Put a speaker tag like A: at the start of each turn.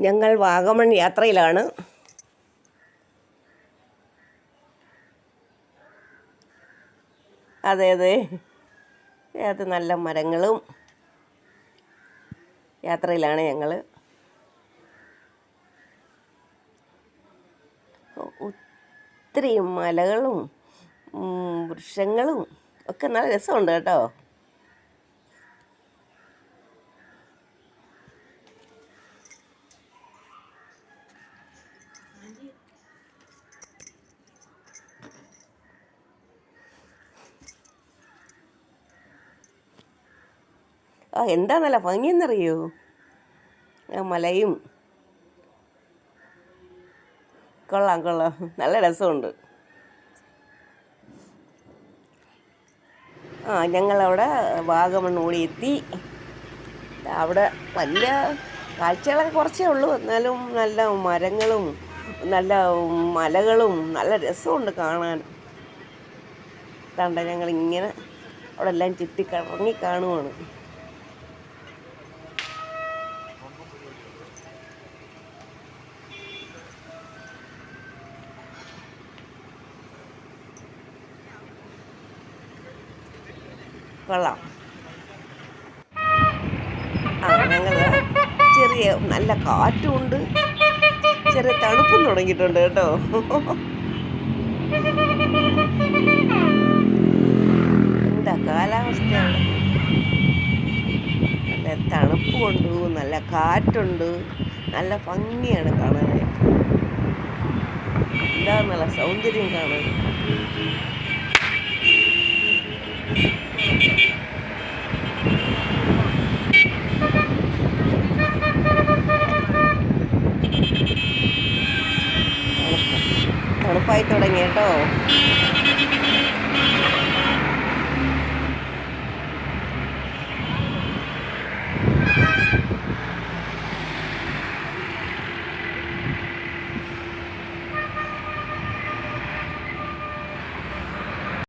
A: ഞങ്ങൾ വാഗമൺ യാത്രയിലാണ്. അതെ അതെ, അത് നല്ല മരങ്ങളും യാത്രയിലാണ് ഞങ്ങൾ. ഒത്തിരി മലകളും വൃക്ഷങ്ങളും ഒക്കെ നല്ല രസമുണ്ട് കേട്ടോ. എന്താ നല്ല ഭംഗിയെന്നറിയോ, ആ മലയും. കൊള്ളാം കൊള്ളാം, നല്ല രസമുണ്ട്. ഞങ്ങളവിടെ വാഗമൺ ഓടി എത്തി. അവിടെ വലിയ കാഴ്ചകളൊക്കെ കുറച്ചേ ഉള്ളൂ, എന്നാലും നല്ല മരങ്ങളും നല്ല മലകളും നല്ല രസമുണ്ട് കാണാൻ. കണ്ട ഞങ്ങളിങ്ങനെ അവിടെ എല്ലാം ചുറ്റിക്കറങ്ങി കാണുവാണ്. കൊള്ളാം. ഞങ്ങൾ ചെറിയ നല്ല കാറ്റുമുണ്ട്, ചെറിയ തണുപ്പും തുടങ്ങിയിട്ടുണ്ട് കേട്ടോ. എന്താ കാലാവസ്ഥയാണ്, നല്ല തണുപ്പുണ്ട്, നല്ല കാറ്റുണ്ട്, നല്ല ഭംഗിയാണ് കാണാനായിട്ട്. എന്താ നല്ല സൗന്ദര്യം കാണാൻ. തണുപ്പായി തുടങ്ങി കേട്ടോ.